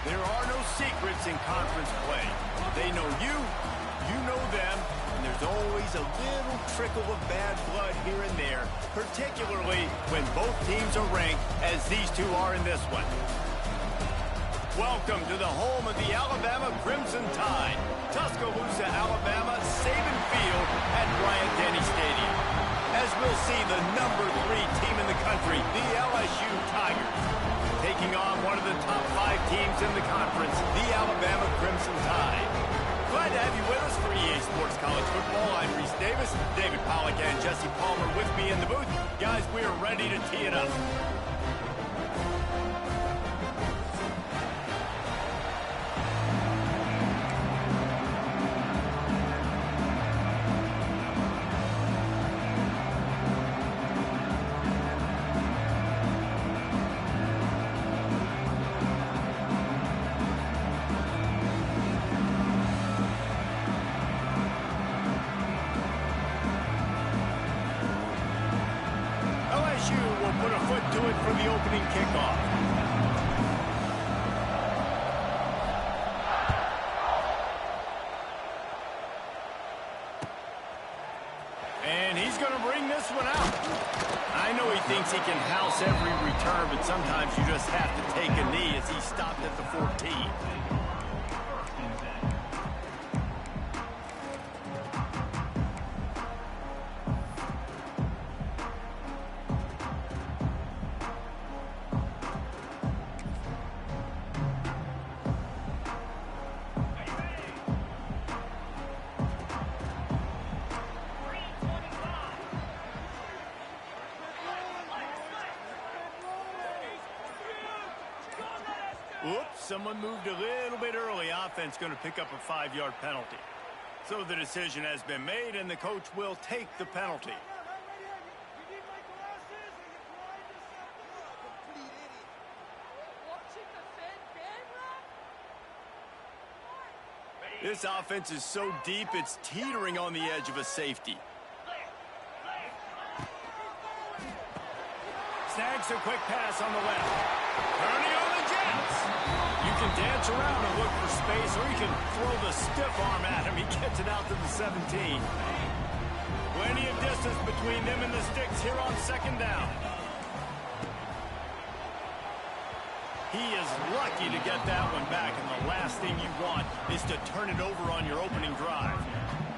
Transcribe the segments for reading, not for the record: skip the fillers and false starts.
There are no secrets in conference play. They know you, you know them, and there's always a little trickle of bad blood here and there, particularly when both teams are ranked as these two are in this one. Welcome to the home of the Alabama Crimson Tide, Tuscaloosa, Alabama, Saban Field at Bryant-Denny Stadium. As we'll see, the number 3 team in the country, the LSU Tigers, taking on one of the top 5 teams in the conference, the Alabama Crimson Tide. Glad to have you with us for EA Sports College Football. I'm Reese Davis, David Pollack and Jesse Palmer with me in the booth. Guys, we are ready to tee it up. Put a foot to it for the opening kickoff. And he's going to bring this one out. I know he thinks he can house every return, but sometimes you just have to take a knee as he stopped at the 14. Oops, someone moved a little bit early. Offense going to pick up a 5-yard penalty. So the decision has been made, and the coach will take the penalty. This offense is so deep, it's teetering on the edge of a safety. Snags a quick pass on the left. Turning on the Jets. You can dance around and look for space, or you can throw the stiff arm at him. He gets it out to the 17. Plenty of distance between them and the sticks here on second down. He is lucky to get that one back, and the last thing you want is to turn it over on your opening drive.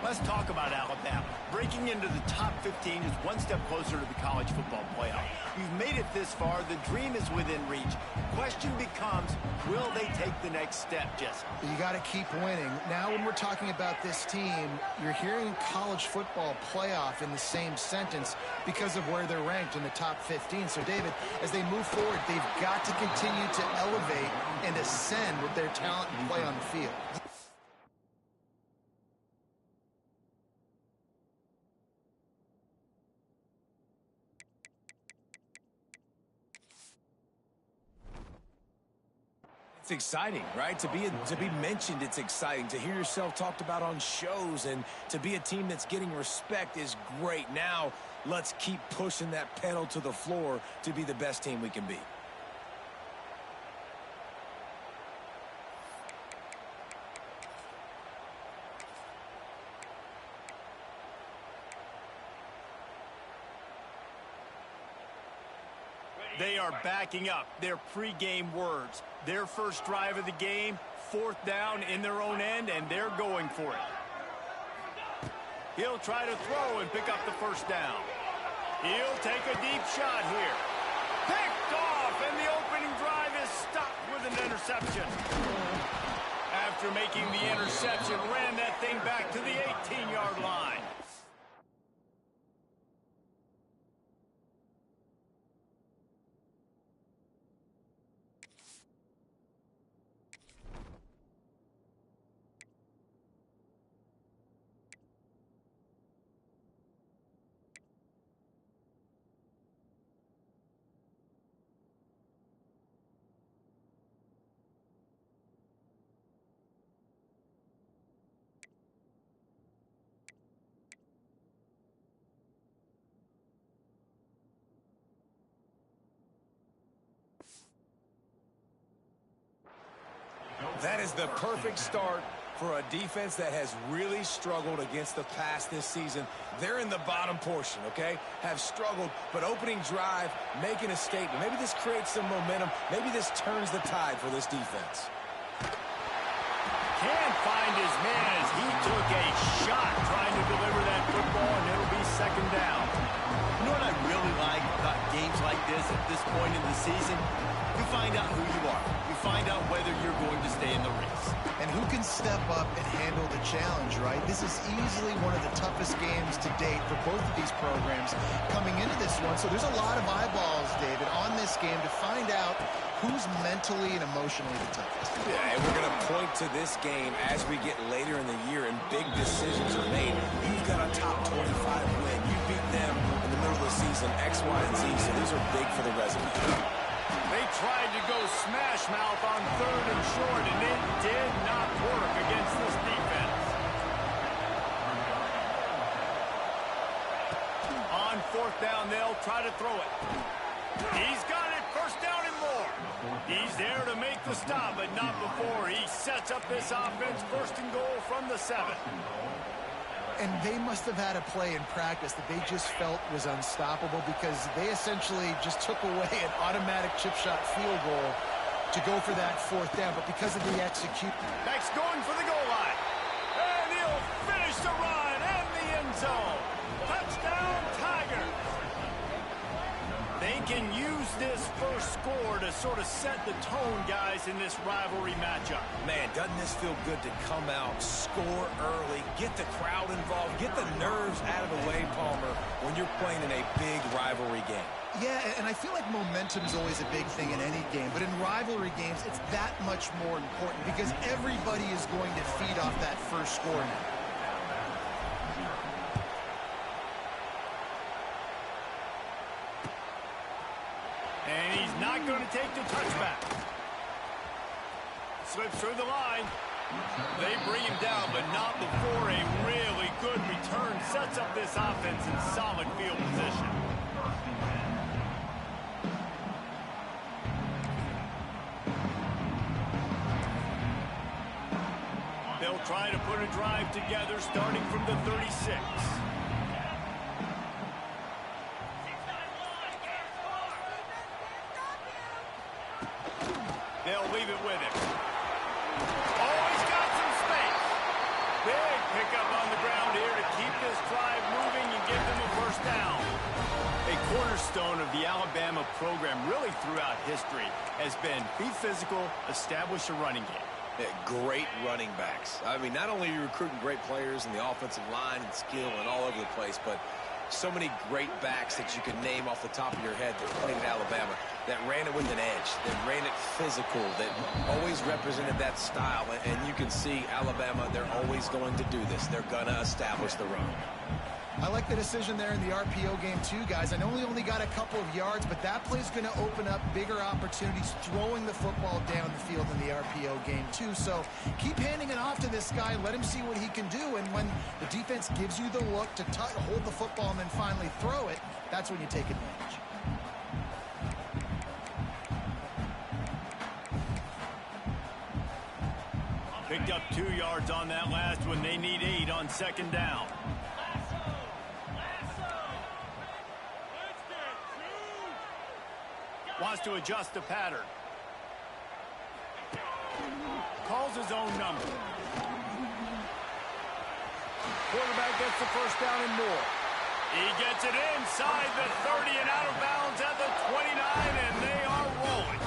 Let's talk about Alabama. Breaking into the top 15 is one step closer to the college football playoff. You've made it this far. The dream is within reach. Question becomes, will they take the next step, Jesse? You got to keep winning. Now when we're talking about this team, you're hearing college football playoff in the same sentence because of where they're ranked in the top 15. So, David, as they move forward, they've got to continue to elevate and ascend with their talent and play on the field. It's exciting, right? To be mentioned, it's exciting. To hear yourself talked about on shows and to be a team that's getting respect is great. Now, let's keep pushing that pedal to the floor to be the best team we can be. They are backing up their pregame words. Their first drive of the game, 4th down in their own end, and they're going for it. He'll try to throw and pick up the first down. He'll take a deep shot here. Picked off, and the opening drive is stopped with an interception. After making the interception, ran that thing back to the 18-yard line. That is the perfect start for a defense that has really struggled against the pass this season. They're in the bottom portion, okay? Have struggled, but opening drive, making a statement. Maybe this creates some momentum. Maybe this turns the tide for this defense. Can't find his man as he took a shot trying to deliver that football, and it'll be second down. You know what I really like about games like this at this point in the season? You find out who you are. You find out whether you're going to stay in the race. And who can step up and handle the challenge, right? This is easily one of the toughest games to date for both of these programs coming into this one. So there's a lot of eyeballs, David, on this game to find out who's mentally and emotionally the toughest. Yeah, and we're going to point to this game as we get later in the year and big decisions are made. You've got a top 25 win. You beat them in the middle of the season, X, Y, and Z, so these are big for the resume. They tried to go smash mouth on third and short, and it did not work against this defense. On fourth down, they'll try to throw it. He's got it, first down and more. He's there to make the stop, but not before. He sets up this offense, first and goal from the 7. And they must have had a play in practice that they just felt was unstoppable because they essentially just took away an automatic chip shot field goal to go for that fourth down. But because of the execution. Next going for the goal line. And he'll finish the run and the end zone. Touchdown, Tigers. They can use this first score to sort of set the tone, guys, in this rivalry matchup. Man, doesn't this feel good to come out, score early, get the crowd involved, get the nerves out of the way, Palmer, when you're playing in a big rivalry game. Yeah, and I feel like momentum is always a big thing in any game, but in rivalry games, it's that much more important because everybody is going to feed off that first score now. And he's not going to take the touchback. Slips through the line. They bring him down, but not before a really good return sets up this offense in solid field position. They'll try to put a drive together starting from the 36. They'll leave it with him. Oh, he's got some space. Big pickup on the ground here to keep this drive moving and give them a first down. A cornerstone of the Alabama program really throughout history has been be physical, establish a running game. Yeah, great running backs. I mean, not only are you recruiting great players in the offensive line and skill and all over the place, but so many great backs that you can name off the top of your head that played at Alabama, that ran it with an edge, that ran it physical, that always represented that style. And you can see Alabama, they're always going to do this. They're going to establish the run. I like the decision there in the RPO game too, guys. I know he only got a couple of yards, but that play's going to open up bigger opportunities throwing the football down the field in the RPO game too. So keep handing it off to this guy. Let him see what he can do. And when the defense gives you the look to hold the football and then finally throw it, that's when you take advantage. Picked up 2 yards on that last one. They need 8 on second down. Wants to adjust the pattern. Calls his own number. Quarterback gets the first down and more. He gets it inside the 30 and out of bounds at the 29, and they are rolling.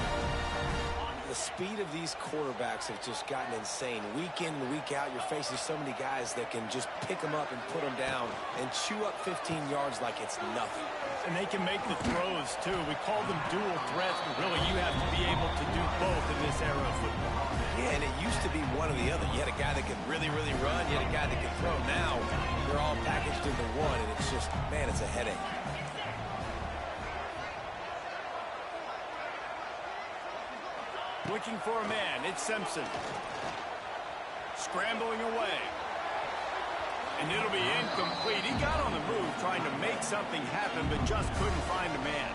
The speed of these quarterbacks have just gotten insane. Week in and week out, you're facing so many guys that can just pick them up and put them down and chew up 15 yards like it's nothing. And they can make the throws, too. We call them dual threats, but really you have to be able to do both in this era of football. Yeah, and it used to be one or the other. You had a guy that could really, really run. You had a guy that could throw. Now, they're all packaged into one, and it's just, man, it's a headache. Looking for a man. It's Simpson. Scrambling away. And it'll be incomplete. He got on the move trying to make something happen, but just couldn't find a man.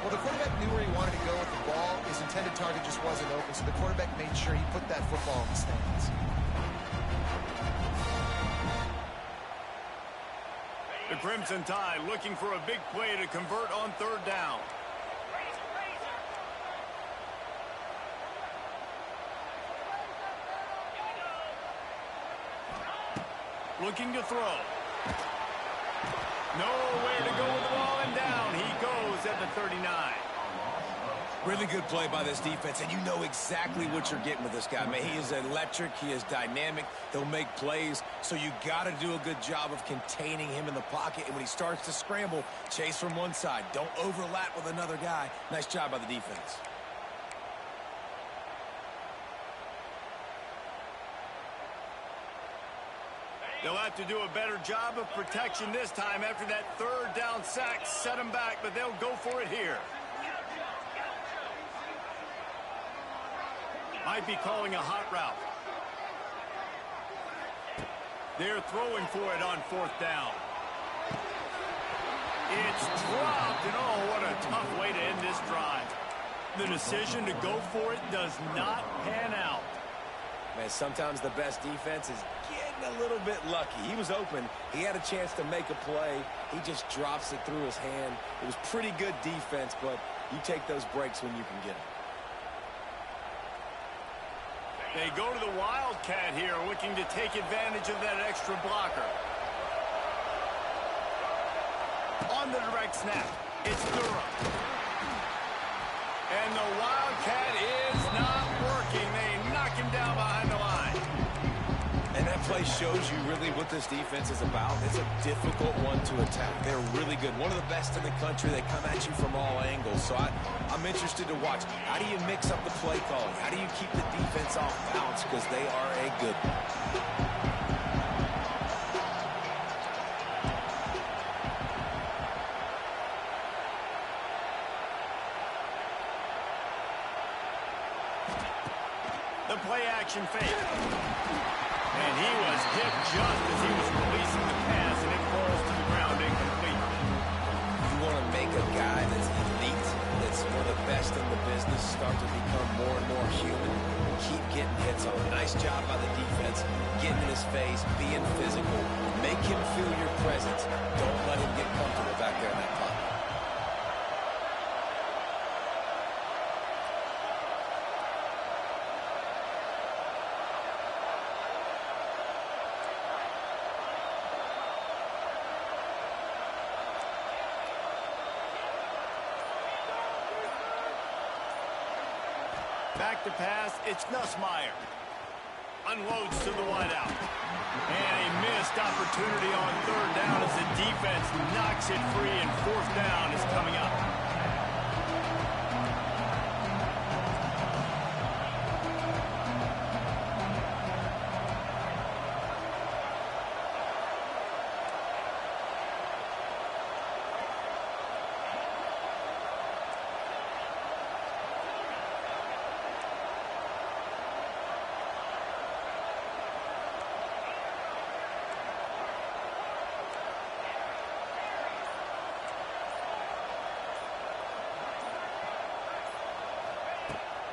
Well, the quarterback knew where he wanted to go with the ball. His intended target just wasn't open, so the quarterback made sure he put that football in the stands. The Crimson Tide looking for a big play to convert on third down. Looking to throw. Nowhere to go with the ball, and down he goes at the 39. Really good play by this defense, and you know exactly what you're getting with this guy. Man, he is electric. He is dynamic. He'll make plays, so you got to do a good job of containing him in the pocket. And when he starts to scramble, chase from one side. Don't overlap with another guy. Nice job by the defense. They'll have to do a better job of protection this time after that third down sack set them back, but they'll go for it here. Might be calling a hot route. They're throwing for it on fourth down. It's dropped, and oh, what a tough way to end this drive. The decision to go for it does not pan out. Man, sometimes the best defense is getting a little bit lucky. He was open. He had a chance to make a play. He just drops it through his hand. It was pretty good defense, but you take those breaks when you can get them. They go to the Wildcat here, looking to take advantage of that extra blocker. On the direct snap, it's Durham. And the Wildcat is not working. They knock him down behind the line. And that play shows you really what this defense is about. It's a difficult one to attack. They're really good. One of the best in the country. They come at you from all angles. So I'm interested to watch. How do you mix up the play calling? How do you keep the defense off balance? Because they are a good one. The play action fake. And he was hit just as he was releasing the pass, and it falls to the ground incomplete. You want to make a guy that's elite, that's one of the best in the business, start to become more and more human. Keep getting hits on him. Nice job by the defense, getting in his face, being physical. Make him feel your presence. Don't let him get comfortable back there in that pocket. Back to pass, it's Nussmeier. Unloads to the wideout. And a missed opportunity on third down as the defense knocks it free, and fourth down is coming up.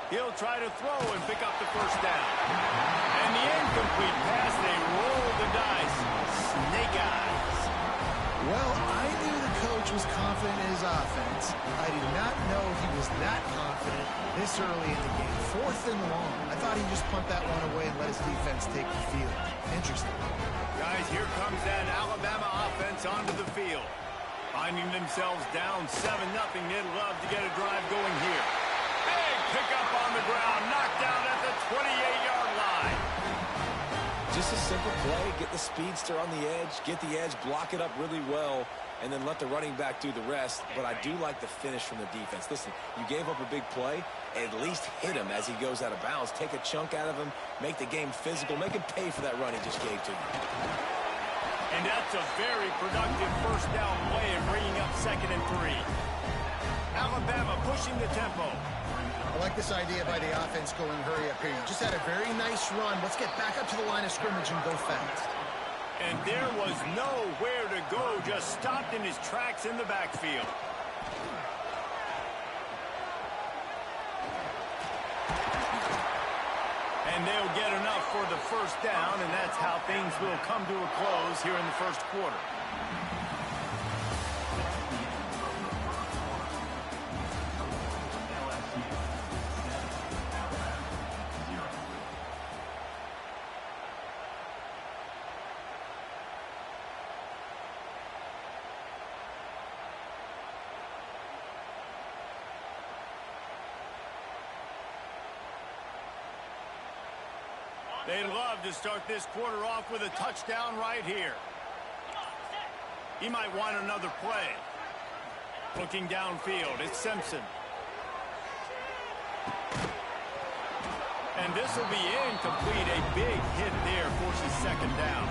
He'll try to throw and pick up the first down. And the incomplete pass, they roll the dice. Snake eyes. Well, I knew the coach was confident in his offense. I did not know he was that confident this early in the game. Fourth and long. I thought he'd just punt that one away and let his defense take the field. Interesting. Guys, here comes that Alabama offense onto the field. Finding themselves down 7-0, they'd love to get a drive going here. Pick up on the ground, knocked down at the 28-yard line. Just a simple play, get the speedster on the edge, get the edge, block it up really well, and then let the running back do the rest. But I do like the finish from the defense. Listen, you gave up a big play, at least hit him as he goes out of bounds. Take a chunk out of him, make the game physical, make him pay for that run he just gave to you. And that's a very productive first down play and bringing up 2nd and 3. Alabama pushing the tempo. I like this idea by the offense going hurry up here. You just had a very nice run. Let's get back up to the line of scrimmage and go fast. And there was nowhere to go, just stopped in his tracks in the backfield. And they'll get enough for the first down, and that's how things will come to a close here in the first quarter. They'd love to start this quarter off with a touchdown right here. He might want another play. Looking downfield, it's Simpson. And this will be incomplete. A big hit there forces second down.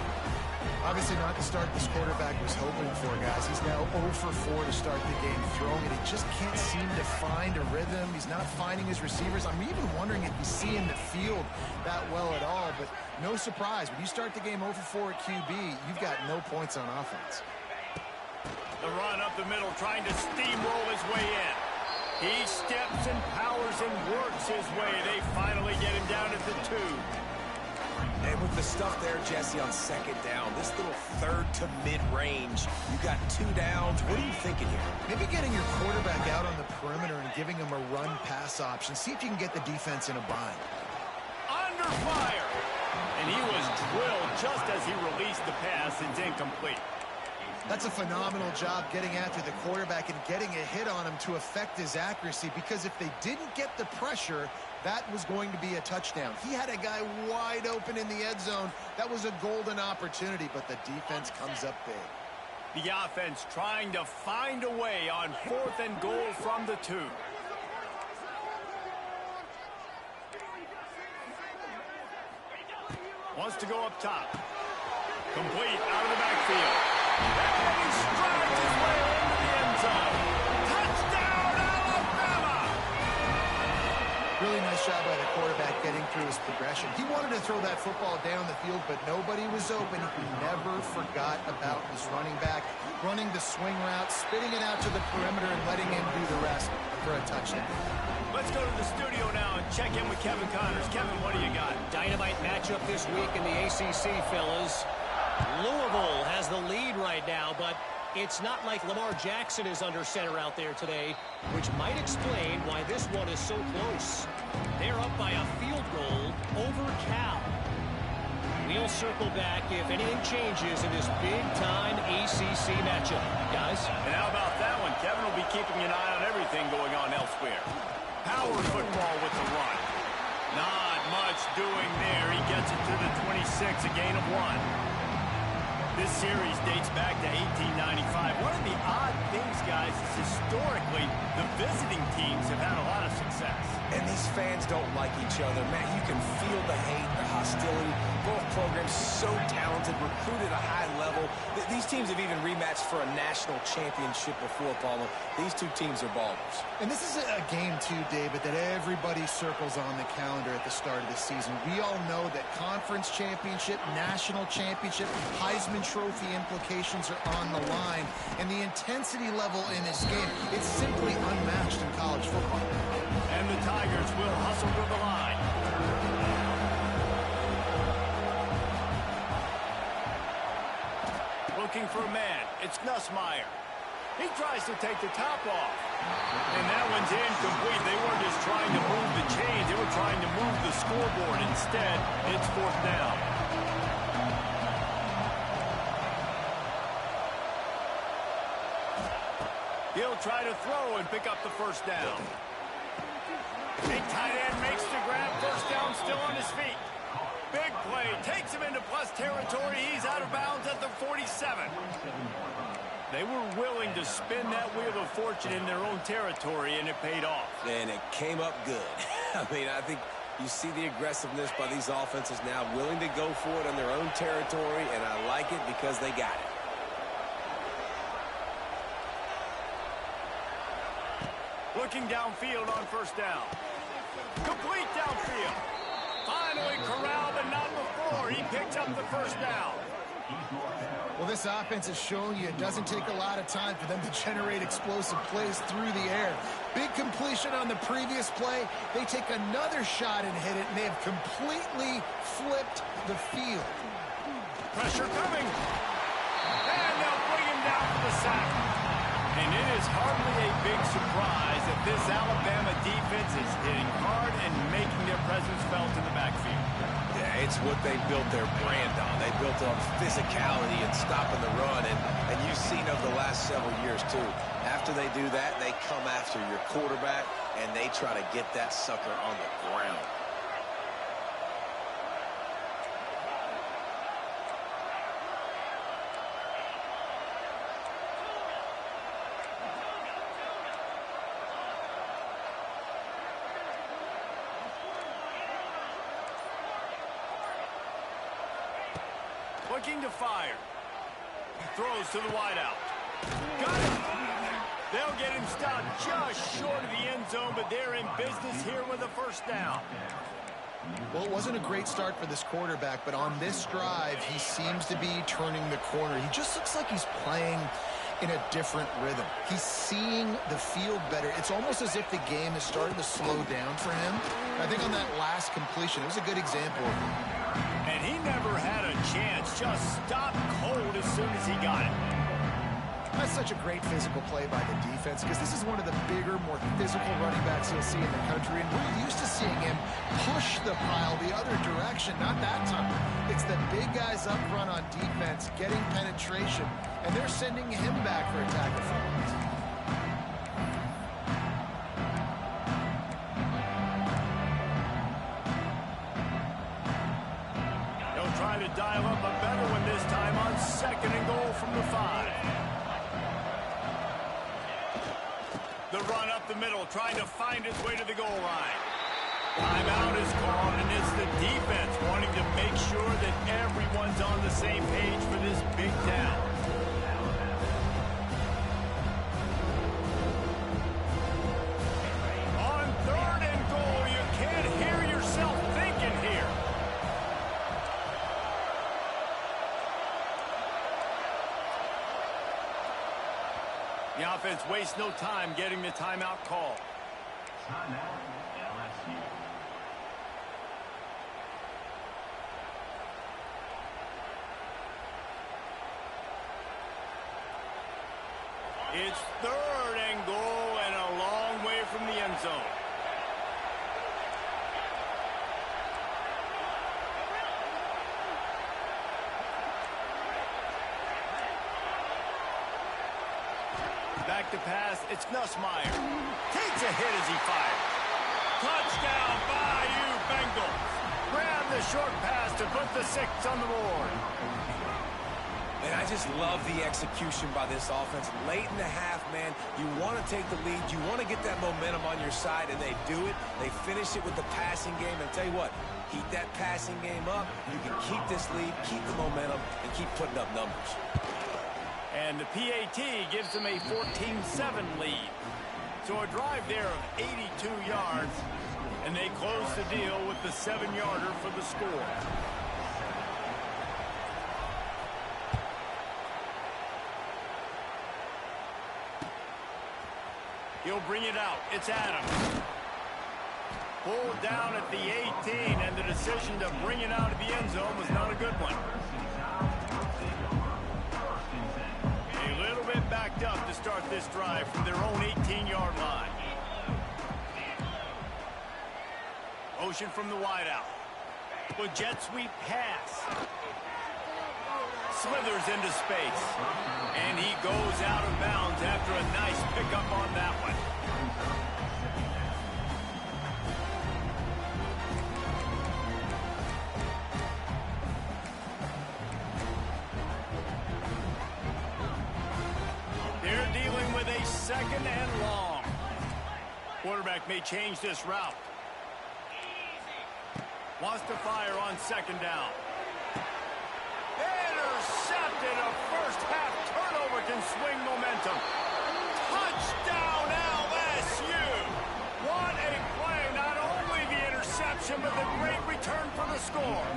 Obviously not the start this quarterback was hoping for, guys. He's now 0 for 4 to start the game throwing it. He just can't seem to find a rhythm. He's not finding his receivers. I'm even wondering if he's seeing the field that well at all. But no surprise, when you start the game 0 for 4 at QB, you've got no points on offense. The run up the middle, trying to steamroll his way in. He steps and powers and works his way. They finally get him down at the 2. And with the stuff there, Jesse, on second down, this little third to mid-range, you got 2 downs. What are you thinking here? Maybe getting your quarterback out on the perimeter and giving him a run-pass option. See if you can get the defense in a bind. Under fire! And he was drilled just as he released the pass. It's incomplete. That's a phenomenal job getting after the quarterback and getting a hit on him to affect his accuracy, because if they didn't get the pressure, that was going to be a touchdown. He had a guy wide open in the end zone. That was a golden opportunity, but the defense comes up big. The offense trying to find a way on 4th and goal from the 2. Wants to go up top. Complete out of the backfield. And he strides his way into the end zone. Touchdown, Alabama! Really nice job by the quarterback getting through his progression. He wanted to throw that football down the field, but nobody was open. He never forgot about his running back, running the swing route, spitting it out to the perimeter, and letting him do the rest for a touchdown. Let's go to the studio now and check in with Kevin Connors. Kevin, what do you got? Dynamite matchup this week in the ACC, fellas. Louisville has the lead right now, but it's not like Lamar Jackson is under center out there today, which might explain why this one is so close. They're up by a field goal over Cal. We'll circle back if anything changes in this big-time ACC matchup. Guys? And how about that one? Kevin will be keeping an eye on everything going on elsewhere. Power football with the run. Not much doing there. He gets it to the 26, a gain of 1. This series dates back to 1895. One of the odd things, guys, is historically the visiting teams have had a lot of success. And these fans don't like each other. Man, you can feel the hate, the hostility. Both programs so talented, recruited at a high level. These teams have even rematched for a national championship before, Paulo. These two teams are ballers. And this is a game, too, David, that everybody circles on the calendar at the start of the season. We all know that conference championship, national championship, Heisman Trophy implications are on the line. And the intensity level in this game, it's simply unmatched in college football. And the Tigers will hustle to the line. Looking for a man. It's Nussmeier. He tries to take the top off. And that one's incomplete. They weren't just trying to move the chains. They were trying to move the scoreboard. Instead, it's 4th down. He'll try to throw and pick up the first down. Big tight end makes the grab. First down, still on his feet. Big play. Takes him into plus territory. He's out of bounds at the 47. They were willing to spin that wheel of fortune in their own territory, and it paid off. And it came up good. I mean, I think you see the aggressiveness by these offenses now, willing to go for it on their own territory, and I like it because they got it. Looking downfield on first down. Complete downfield. Finally corralled, but not before. He picks up the first down. Well, this offense has shown you it doesn't take a lot of time for them to generate explosive plays through the air. Big completion on the previous play. They take another shot and hit it, and they have completely flipped the field. Pressure coming. And they'll bring him down for the sack. And it is hardly a big surprise that this Alabama defense is hitting hard and making their presence felt in the backfield. Yeah, it's what they built their brand on. They built on physicality and stopping the run, and you've seen over the last several years, too. After they do that, they come after your quarterback, and they try to get that sucker on the ground. Looking to fire. Throws to the wideout. Got it. They'll get him stopped just short of the end zone, but they're in business here with a first down. Well, it wasn't a great start for this quarterback, but on this drive, he seems to be turning the corner. He just looks like he's playing in a different rhythm. He's seeing the field better. It's almost as if the game is starting to slow down for him. I think on that last completion, it was a good example of it. And he never had a chance. Just stopped cold as soon as he got it. That's such a great physical play by the defense because this is one of the bigger, more physical running backs you'll see in the country. And we're used to seeing him push the pile the other direction. Not that time. It's the big guys up front on defense getting penetration, and they're sending him back for a tackle for once. Trying to dial up a better one this time on 2nd and goal from the 5. The run up the middle, trying to find its way to the goal line. Timeout is called, and it's the defense wanting to make sure that everyone's on the same page for this big down. On 3rd and goal, you can't hear yourself thinking here. The offense wastes no time getting the timeout call. Timeout, LSU. It's 3rd and goal and a long way from the end zone. Back to pass, it's Nussmeier. Takes a hit as he fires. Touchdown, Bayou Bengals. Grab the short pass to put the 6 on the board. And I just love the execution by this offense. Late in the half, man, you want to take the lead. You want to get that momentum on your side, and they do it. They finish it with the passing game. And tell you what, keep that passing game up. You can keep this lead, keep the momentum, and keep putting up numbers. And the PAT gives them a 14-7 lead. So a drive there of 82 yards, and they close the deal with the 7-yarder for the score. He'll bring it out. It's Adams. Pulled down at the 18, and the decision to bring it out of the end zone was not a good one. A little bit backed up to start this drive from their own 18-yard line. Motion from the wideout. With jet sweep pass. Slithers into space. And he goes out of bounds after a nice pickup on that one. They're dealing with a 2nd and long. Quarterback may change this route. Wants to fire on 2nd down. Intercepted. A first half turnover can swing momentum. Touchdown LSU. What a play. Not only the interception, but the great return for the score.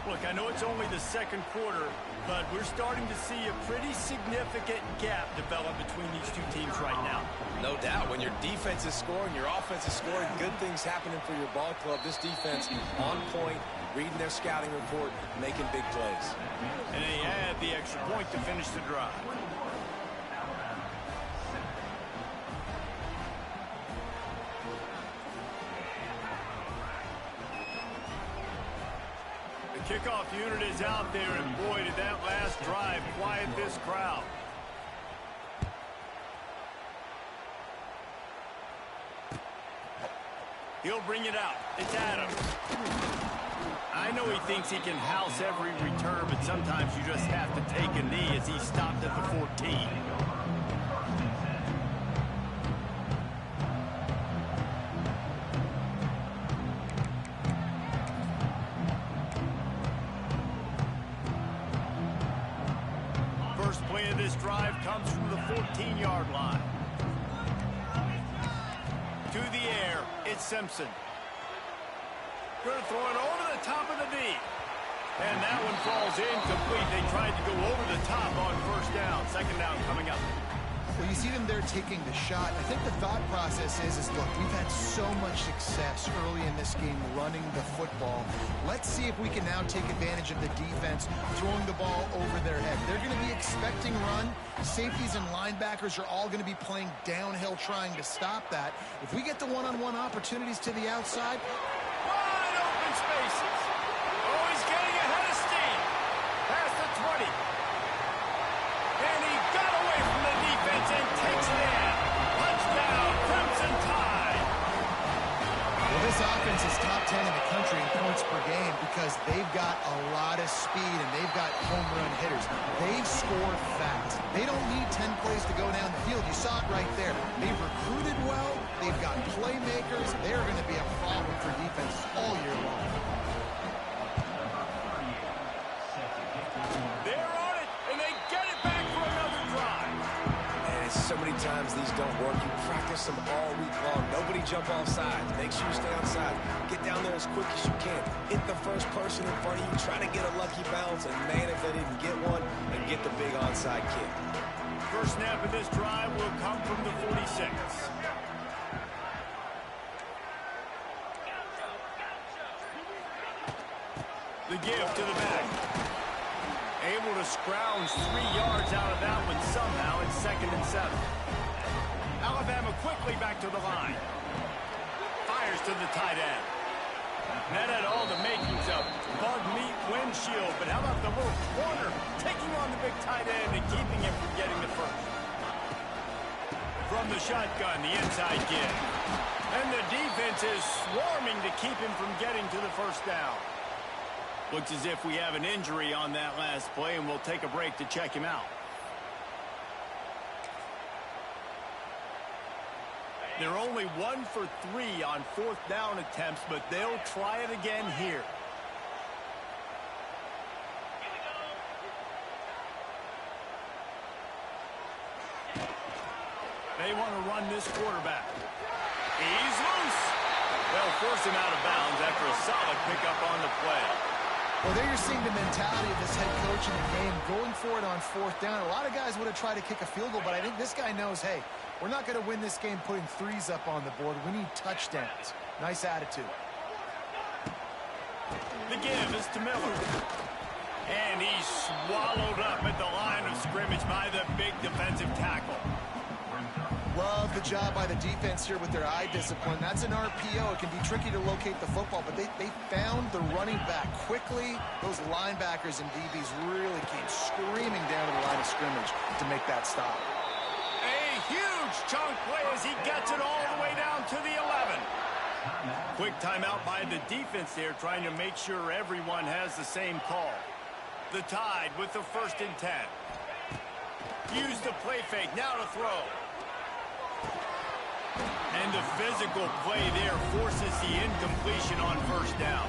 Look, I know it's only the second quarter, but we're starting to see a pretty significant gap develop between these two teams right now. No doubt. When your defense is scoring, your offense is scoring, good things happening for your ball club. This defense on point, reading their scouting report, making big plays. And they add the extra point to finish the drive. Kickoff unit is out there, and boy, did that last drive quiet this crowd. He'll bring it out. It's Adams. I know he thinks he can house every return, but sometimes you just have to take a knee as he stopped at the 14. First play of this drive comes from the 14-yard line. To the air, it's Simpson. Going to throw it over the top of the D. And that one falls incomplete. They tried to go over the top on first down. Second down coming up. Well, you see them there taking the shot. I think the thought process is look, we've had so much success early in this game running the football. Let's see if we can now take advantage of the defense throwing the ball over their head. They're going to be expecting run. Safeties and linebackers are all going to be playing downhill trying to stop that. If we get the one-on-one opportunities to the outside. Wide open spaces. Oh, he's getting ahead of steam. Past the 20. And he got away from the defense and takes it in. Touchdown, Crimson Tide. Well, this offense is top 10 in the country in points per game because they've got a lot of speed and they've got home run hitters. They score fast. They don't need 10 plays to go down the field. You saw it right there. They've recruited well. They've got playmakers. They're going to be a problem for defenses all year long. They're on it, and they get it back for another drive. And so many times these don't work. You practice them all week long. Nobody jump off sides. Make sure you stay on side. Get down there as quick as you can. Hit the first person in front of you. Try to get a lucky bounce. And, man, if they didn't get one, and get the big onside kick. First snap of this drive will come from the 46. The give to the back. Able to scrounge 3 yards out of that one somehow. It's 2nd and 7. Alabama quickly back to the line. Fires to the tight end. That had all the makings of bug meat windshield, but how about the little corner taking on the big tight end and keeping him from getting the first? From the shotgun, the inside give. And the defense is swarming to keep him from getting to the first down. Looks as if we have an injury on that last play, and we'll take a break to check him out. They're only 1 for 3 on 4th down attempts, but they'll try it again here. They want to run this quarterback. He's loose. They'll force him out of bounds after a solid pickup on the play. Well, there you're seeing the mentality of this head coach in the game, going for it on 4th down. A lot of guys would have tried to kick a field goal, but I think this guy knows, hey, we're not going to win this game putting 3s up on the board. We need touchdowns. Nice attitude. The give is to Miller. And he's swallowed up at the line of scrimmage by the big defensive tackle. Love the job by the defense here with their eye discipline. That's an RPO. It can be tricky to locate the football, but they found the running back quickly. Those linebackers and DBs really came screaming down to the line of scrimmage to make that stop. A huge chunk play as he gets it all the way down to the 11. Quick timeout by the defense there, trying to make sure everyone has the same call. The Tide with the 1st and 10. Use the play fake, now to throw. And the physical play there forces the incompletion on 1st down.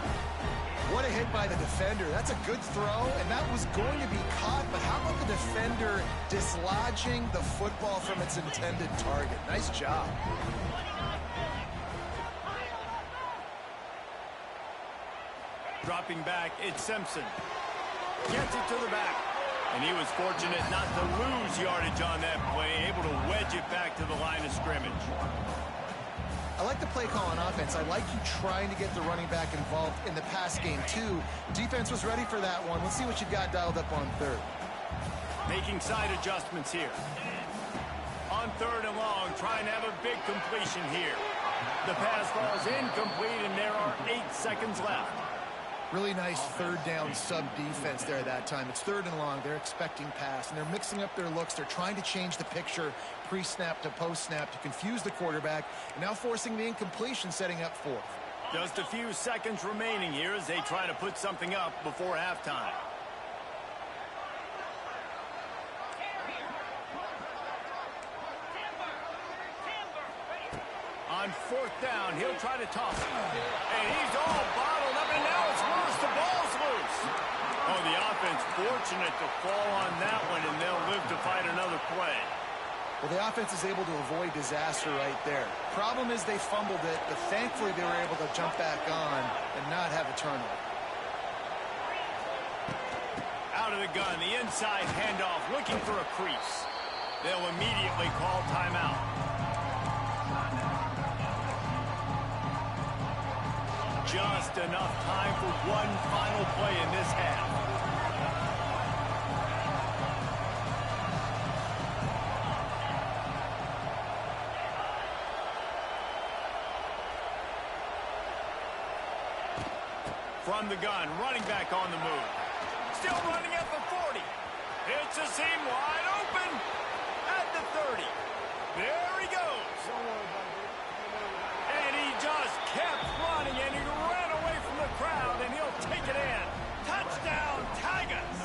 What a hit by the defender. That's a good throw, and that was going to be caught, but how about the defender dislodging the football from its intended target? Nice job. Dropping back, it's Simpson. Gets it to the back. And he was fortunate not to lose yardage on that play, able to wedge it back to the line of scrimmage. I like the play call on offense. I like you trying to get the running back involved in the pass game, too. Defense was ready for that one. Let's see what you've got dialed up on third. Making side adjustments here. On third and long, trying to have a big completion here. The pass falls incomplete, and there are 8 seconds left. Really nice third down sub-defense there that time. It's third and long. They're expecting pass, and they're mixing up their looks. They're trying to change the picture pre-snap to post-snap to confuse the quarterback, and now forcing the incompletion, setting up fourth. Just a few seconds remaining here as they try to put something up before halftime. On fourth down, he'll try to toss it. And he's all bottled up, and now it's worse. The ball's loose. Oh, the offense fortunate to fall on that one, and they'll live to fight another play. Well, the offense is able to avoid disaster right there. Problem is they fumbled it, but thankfully they were able to jump back on and not have a turnover. Out of the gun, the inside handoff, looking for a crease. They'll immediately call timeout. Just enough time for one final play in this half. From the gun, running back on the move. Still running at the 40. It's a seam wide open at the 30. There he goes. And he just kept running, and he ran away from the crowd, and he'll take it in. Touchdown, Tigers.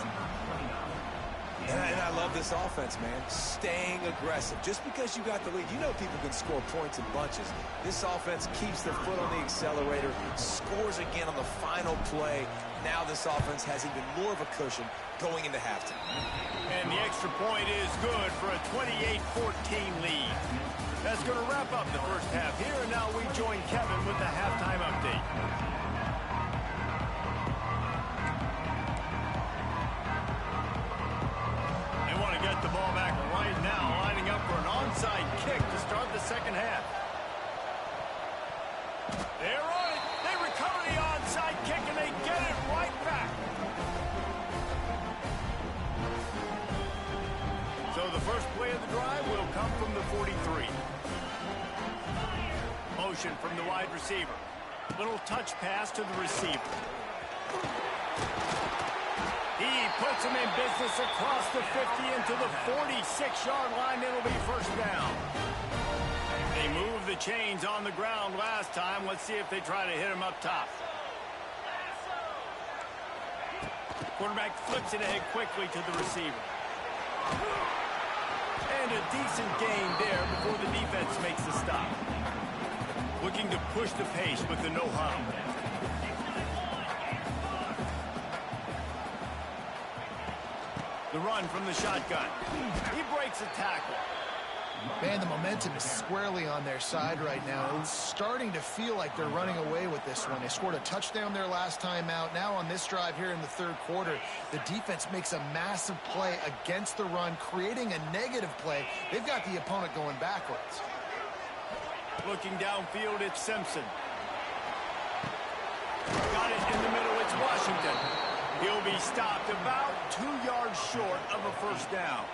And I love this offense, man. Staying aggressive. Just because you got the lead, you know people can score points in bunches. This offense keeps their foot on the accelerator, scores again on the final play. Now this offense has even more of a cushion going into halftime. And the extra point is good for a 28-14 lead. That's going to wrap up the first half here, and now we join Kevin with the halftime update. They want to get the ball back right now, lining up for an onside kick to start the second half. They're on it. They recover the onside kick, and they get it right back. So the first play of the drive will come from the 43. Motion from the wide receiver. Little touch pass to the receiver. He puts him in business across the 50 into the 46-yard line. It'll be first down. They moved the chains on the ground last time. Let's see if they try to hit him up top. Quarterback flips it ahead quickly to the receiver. And a decent gain there before the defense makes the stop. Looking to push the pace with the no-huddle. The run from the shotgun. He breaks a tackle. Man, the momentum is squarely on their side right now. It's starting to feel like they're running away with this one. They scored a touchdown their last time out. Now on this drive here in the third quarter, the defense makes a massive play against the run, creating a negative play. They've got the opponent going backwards. Looking downfield, it's Simpson. Got it in the middle, it's Washington. He'll be stopped about 2 yards short of a first down.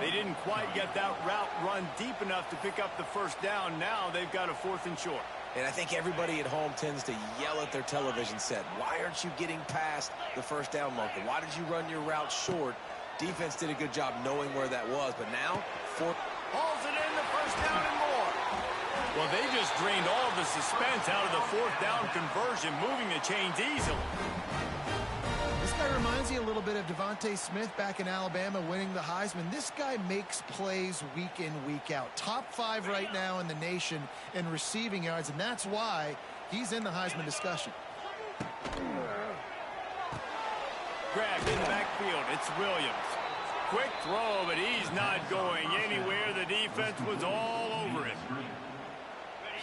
They didn't quite get that route run deep enough to pick up the first down. Now they've got a 4th and short. And I think everybody at home tends to yell at their television set. Why aren't you getting past the first down marker? Why did you run your route short? Defense did a good job knowing where that was, but now, hauls it in, the first down and more. Well, they just drained all the suspense out of the 4th down conversion, moving the chains easily. This guy reminds you a little bit of Devontae Smith back in Alabama winning the Heisman. This guy makes plays week in, week out. Top 5 right now in the nation in receiving yards, and that's why he's in the Heisman discussion. Grabbed in the backfield, it's Williams. Quick throw, but he's not going anywhere. The defense was all over it.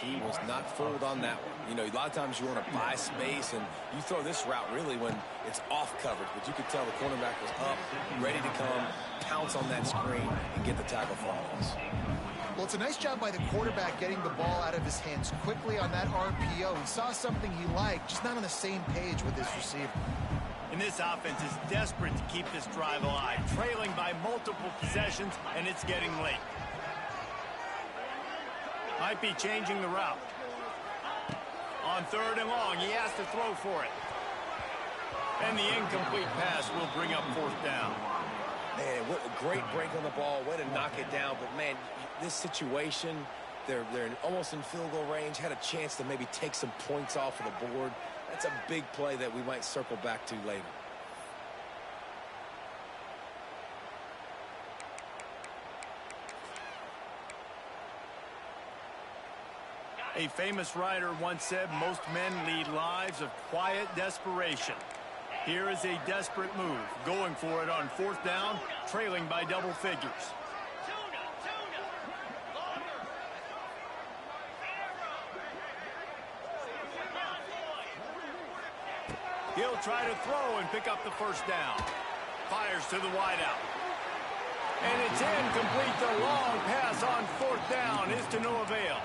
He was not fooled on that one. You know, a lot of times you want to buy space, and you throw this route really when it's off coverage. But you could tell the cornerback was up, ready to come, pounce on that screen, and get the tackle for a loss. Well, it's a nice job by the quarterback getting the ball out of his hands quickly on that RPO. He saw something he liked, just not on the same page with his receiver. And this offense is desperate to keep this drive alive, trailing by multiple possessions, and it's getting late. Might be changing the route. On 3rd and long, he has to throw for it. And the incomplete pass will bring up 4th down. Man, what a great break on the ball. Way to knock it down. But, man, this situation, they're almost in field goal range, had a chance to maybe take some points off of the board. That's a big play that we might circle back to later. A famous writer once said, most men lead lives of quiet desperation. Here is a desperate move, going for it on 4th down, trailing by double figures. He'll try to throw and pick up the 1st down. Fires to the wideout. And it's incomplete. The long pass on 4th down is to no avail.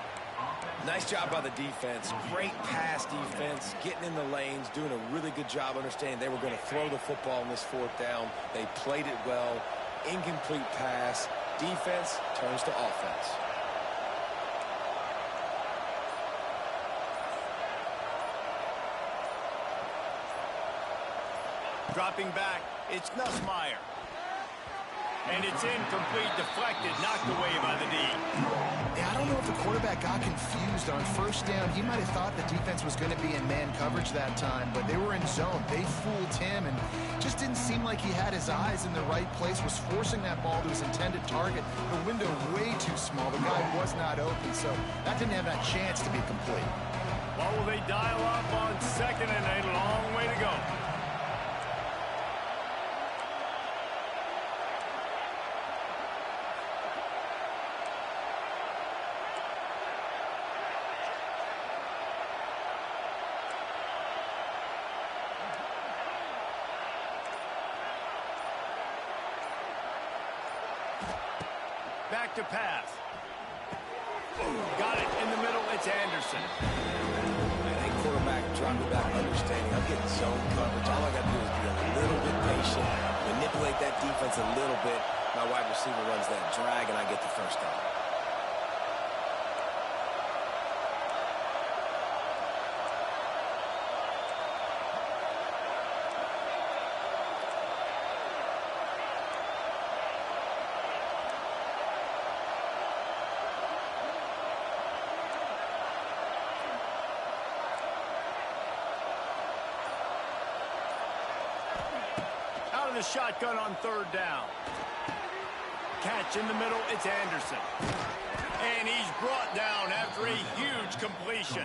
Nice job by the defense. Great pass defense, getting in the lanes, doing a really good job understanding they were going to throw the football on this 4th down. They played it well. Incomplete pass. Defense turns to offense. Dropping back, it's Nussmeier. And it's incomplete, deflected, knocked away by the D. Yeah, I don't know if the quarterback got confused on 1st down. He might have thought the defense was going to be in man coverage that time, but they were in zone. They fooled him and just didn't seem like he had his eyes in the right place, was forcing that ball to his intended target. The window way too small. The guy was not open, so that didn't have that chance to be complete. Well, will they dial up on 2nd and a long way to go? Back to pass. Got it in the middle. It's Anderson. And a quarterback dropping back, understanding I'm getting zone coverage. All I got to do is be a little bit patient, manipulate that defense a little bit. My wide receiver runs that drag, and I get the 1st down. The shotgun on 3rd down. Catch in the middle, it's Anderson. And he's brought down after a huge completion.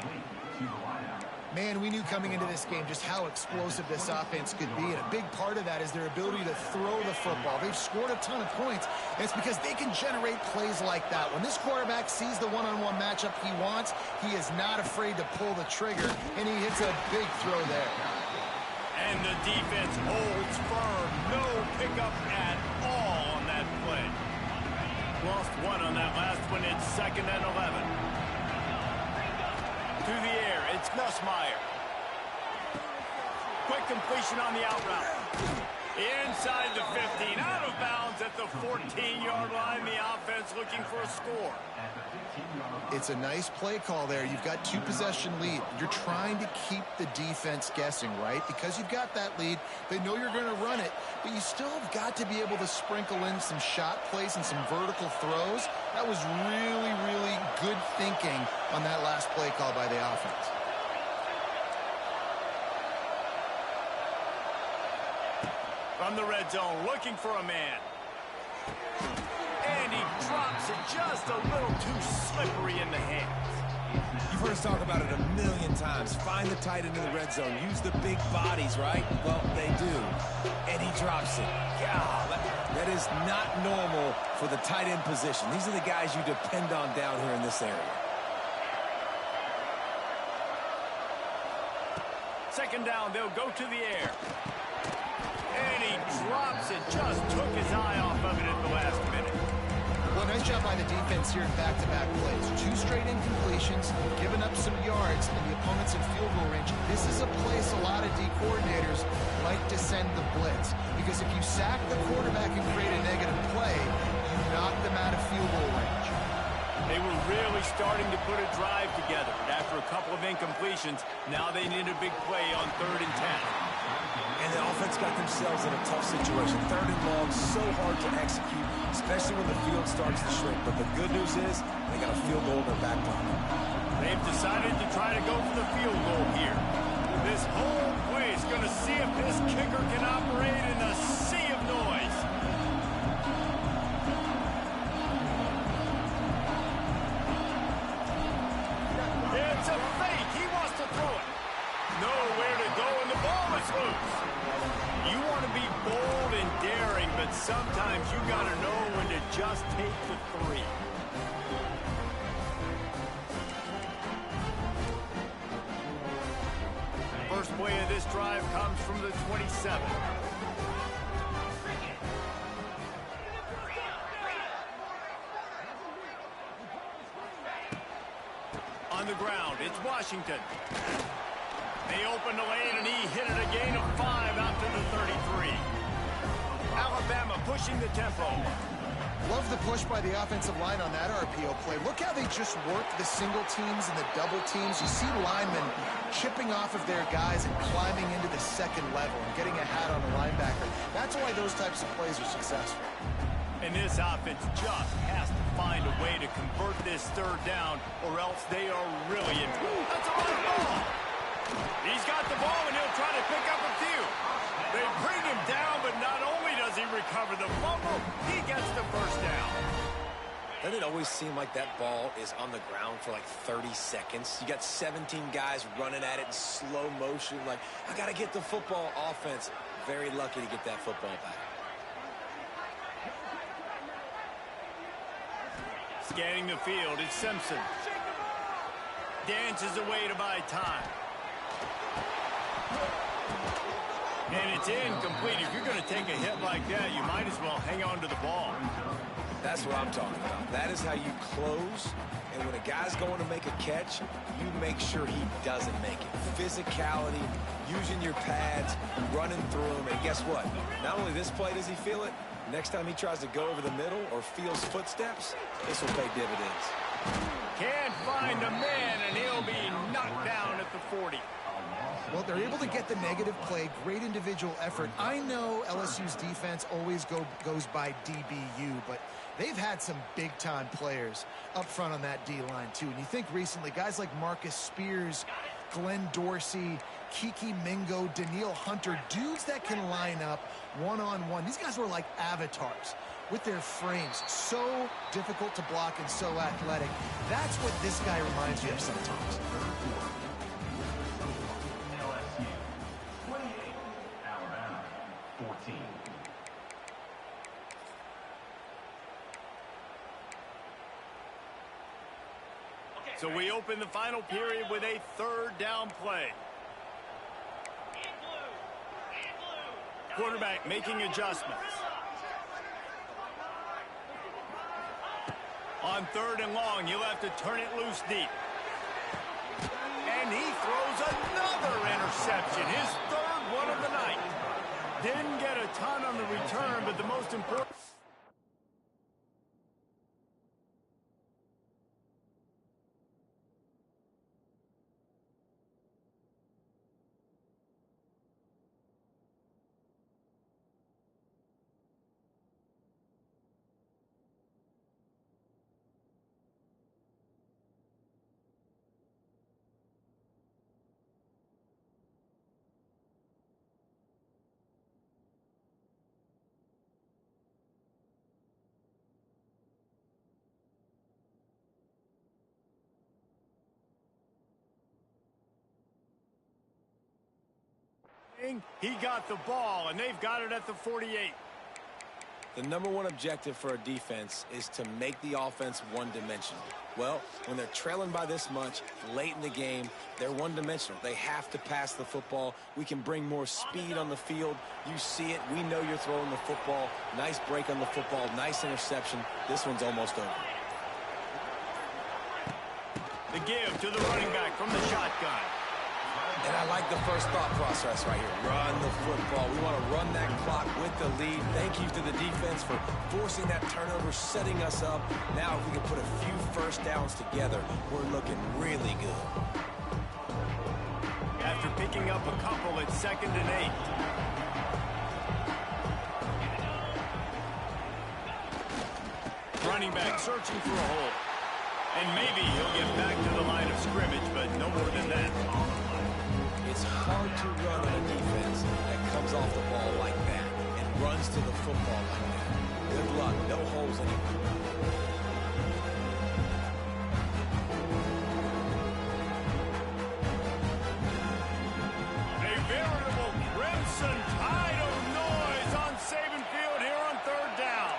Man, we knew coming into this game just how explosive this offense could be, and a big part of that is their ability to throw the football. They've scored a ton of points, and it's because they can generate plays like that. When this quarterback sees the one-on-one matchup he wants, he is not afraid to pull the trigger, and he hits a big throw there. And the defense holds firm. No pickup at all on that play. Lost one on that last one. It's 2nd and 11. To the air, it's Nussmeier. Quick completion on the out route. Inside the 15, out of bounds at the 14-yard line. The offense looking for a score. It's a nice play call there. You've got 2-possession lead. You're trying to keep the defense guessing, right? Because you've got that lead, they know you're going to run it, but you still have got to be able to sprinkle in some shot plays and some vertical throws. That was really, really good thinking on that last play call by the offense. From the red zone, looking for a man. And he drops it just a little too slippery in the hands. You've heard us talk about it a million times. Find the tight end in the red zone. Use the big bodies, right? Well, they do. And he drops it. God, that is not normal for the tight end position. These are the guys you depend on down here in this area. second down, they'll go to the air. And he drops it. Just took his eye off of it at the last minute. Well, nice job by the defense here in back-to-back plays. 2 straight incompletions, giving up some yards, and the opponent's in field goal range. This is a place a lot of D coordinators like to send the blitz, because if you sack the quarterback and create a negative play, you knock them out of field goal range. They were really starting to put a drive together. After a couple of incompletions, now they need a big play on 3rd and 10. And the offense got themselves in a tough situation. 3rd and long, so hard to execute, especially when the field starts to shrink. But the good news is they got a field goal in their back pocket. They've decided to try to go for the field goal here. This whole play is going to see if this kicker can operate in a sea of noise. It's a fake. He wants to throw it. Nowhere to go, and the ball is loose. You want to be bold and daring, but sometimes you got to know when to just take the 3. First play of this drive comes from the 27. On the ground, it's Washington. They opened the lane, and he hit it a gain of 5 out to the 33. Alabama pushing the tempo. Love the push by the offensive line on that RPO play. Look how they just work the single teams and the double teams. You see linemen chipping off of their guys and climbing into the second level and getting a hat on the linebacker. That's why those types of plays are successful. And this offense just has to find a way to convert this 3rd down, or else they are really in trouble. That's a right ball. He's got the ball, and he'll try to pick up a few. They bring him down, but not only does he recover the fumble, he gets the first down. Doesn't it always seem like that ball is on the ground for like 30 seconds? You got 17 guys running at it in slow motion. Like, I got to get the football. Offense, very lucky to get that football back. Scanning the field, it's Simpson. Dances away to buy time. And it's incomplete. If you're going to take a hit like that, you might as well hang on to the ball. That's what I'm talking about. That is how you close. And when a guy's going to make a catch, you make sure he doesn't make it. Physicality, using your pads, running through him. And guess what? Not only this play does he feel it, next time he tries to go over the middle or feels footsteps, this will pay dividends. Can't find a man, and he'll be knocked down at the 40. Well, they're able to get the negative play, great individual effort. I know LSU's defense always goes by DBU, but they've had some big-time players up front on that D-line, too. And you think recently, guys like Marcus Spears, Glenn Dorsey, Kiki Mingo, Daniil Hunter, dudes that can line up one-on-one. These guys were like avatars with their frames. So difficult to block and so athletic. That's what this guy reminds you of sometimes. LSU 28, Alabama 14. So we open the final period with a 3rd down play. Quarterback making adjustments. On 3rd and long, you'll have to turn it loose deep. And he throws another interception, his 3rd one of the night. Didn't get a ton on the return, but the most important... He got the ball, and they've got it at the 48. The number one objective for a defense is to make the offense one-dimensional. Well, when they're trailing by this much late in the game, they're one-dimensional. They have to pass the football. We can bring more speed on the field. You see it. We know you're throwing the football. Nice break on the football. Nice interception. This one's almost over. The give to the running back from the shotgun. And I like the first thought process right here. Run the football. We want to run that clock with the lead. Thank you to the defense for forcing that turnover, setting us up. Now if we can put a few first downs together, we're looking really good. After picking up a couple, it's 2nd and 8. Running back searching for a hole. And maybe he'll get back to the line of scrimmage, but no more than that. It's hard to run on a defense that comes off the ball like that and runs to the football like that. Good luck. No holes anywhere. A veritable crimson tide of noise on Saban Field here on 3rd down.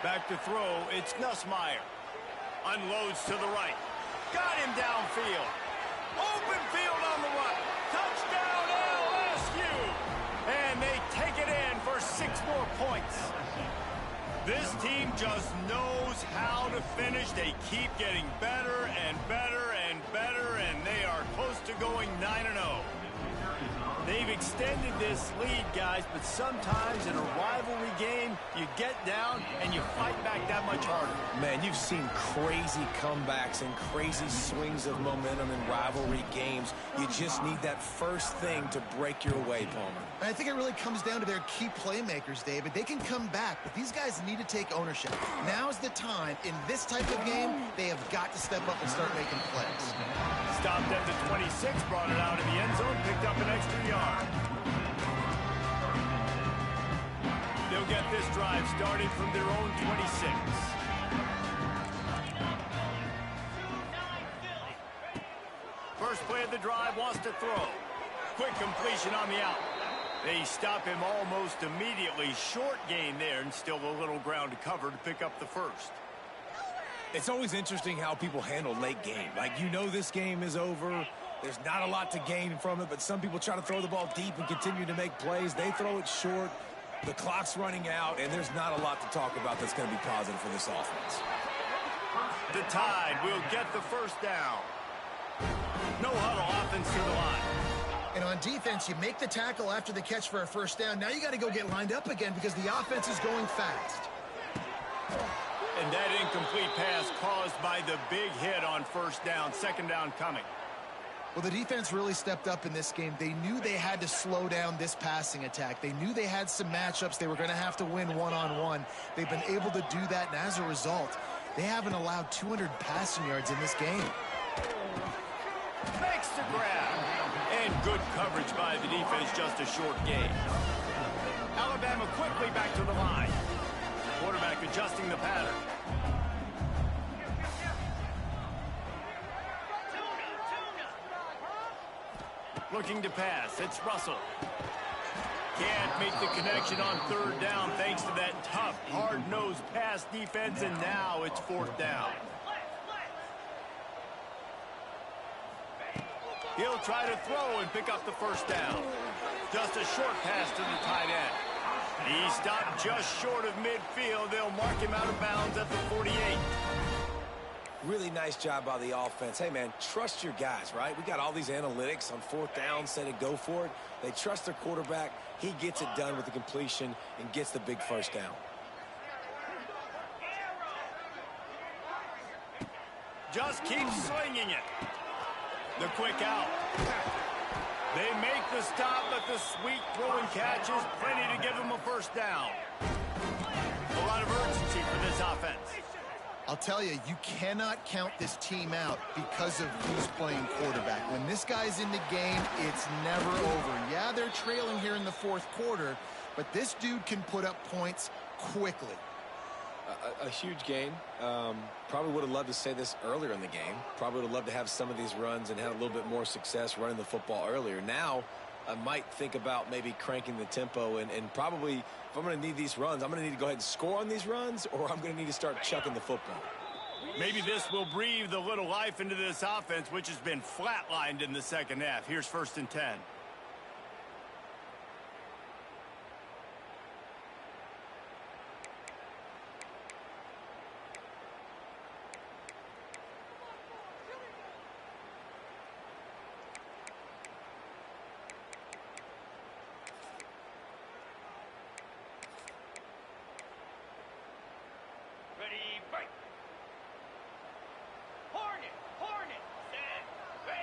Back to throw, it's Nussmeier. Unloads to the right. Got him downfield. Open field on the right. Touchdown LSU! And they take it in for 6 more points. This team just knows how to finish. They keep getting better and better and better, and they are close to going 9-0. They've extended this lead, guys, but sometimes in a rivalry game, you get down and you fight back that much harder. Man, you've seen crazy comebacks and crazy swings of momentum in rivalry games. You just need that first thing to break your way, Palmer. I think it really comes down to their key playmakers, David. They can come back, but these guys need to take ownership. Now's the time. In this type of game, they have got to step up and start making plays. Stopped at the 26, brought it out in the end zone, picked up an extra yard. They'll get this drive started from their own 26. First play of the drive, wants to throw. Quick completion on the out. They stop him almost immediately. Short gain there, and still a little ground to cover to pick up the first. It's always interesting how people handle late game. Like, you know this game is over. There's not a lot to gain from it, but some people try to throw the ball deep and continue to make plays. They throw it short. The clock's running out, and there's not a lot to talk about that's going to be positive for this offense. The Tide will get the first down. No huddle, offense to the line. And on defense, you make the tackle after the catch for a first down. Now you got to go get lined up again because the offense is going fast. And that incomplete pass caused by the big hit on first down. 2nd down coming. Well, the defense really stepped up in this game. They knew they had to slow down this passing attack. They knew they had some matchups they were going to have to win one-on-one. They've been able to do that, and as a result, they haven't allowed 200 passing yards in this game. Makes the grab. And good coverage by the defense, just a short gain. Alabama quickly back to the line. Quarterback adjusting the pattern. Looking to pass. It's Russell. Can't make the connection on 3rd down thanks to that tough, hard-nosed pass defense, and now it's 4th down. He'll try to throw and pick up the first down. Just a short pass to the tight end. He stopped just short of midfield. They'll mark him out of bounds at the 48. Really nice job by the offense. Hey, man, trust your guys, right? We got all these analytics on 4th down, said it, go for it. They trust their quarterback. He gets it done with the completion and gets the big first down. Just keep swinging it. The quick out. They make the stop, but the sweet throw and catch is plenty to give them a first down. A lot of urgency for this offense. I'll tell you, you cannot count this team out because of who's playing quarterback. When this guy's in the game, it's never over. Yeah, they're trailing here in the fourth quarter, but this dude can put up points quickly. A huge gain. Probably would have loved to say this earlier in the game. Probably would have loved to have some of these runs and have a little bit more success running the football earlier. Now, I might think about maybe cranking the tempo and probably, if I'm going to need these runs, I'm going to need to go ahead and score on these runs, or I'm going to need to start chucking the football. Maybe this will breathe a little life into this offense, which has been flatlined in the second half. Here's 1st and 10.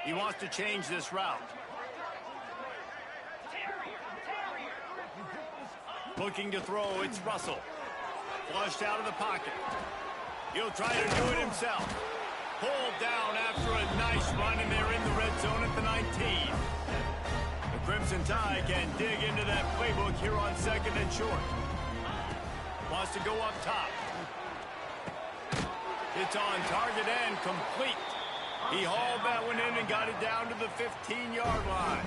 He wants to change this route. Looking to throw, it's Russell. Flushed out of the pocket. He'll try to do it himself. Pulled down after a nice run, and they're in the red zone at the 19. The Crimson Tide can dig into that playbook here on 2nd and short. Wants to go up top. It's on target and complete. He hauled that one in and got it down to the 15-yard line.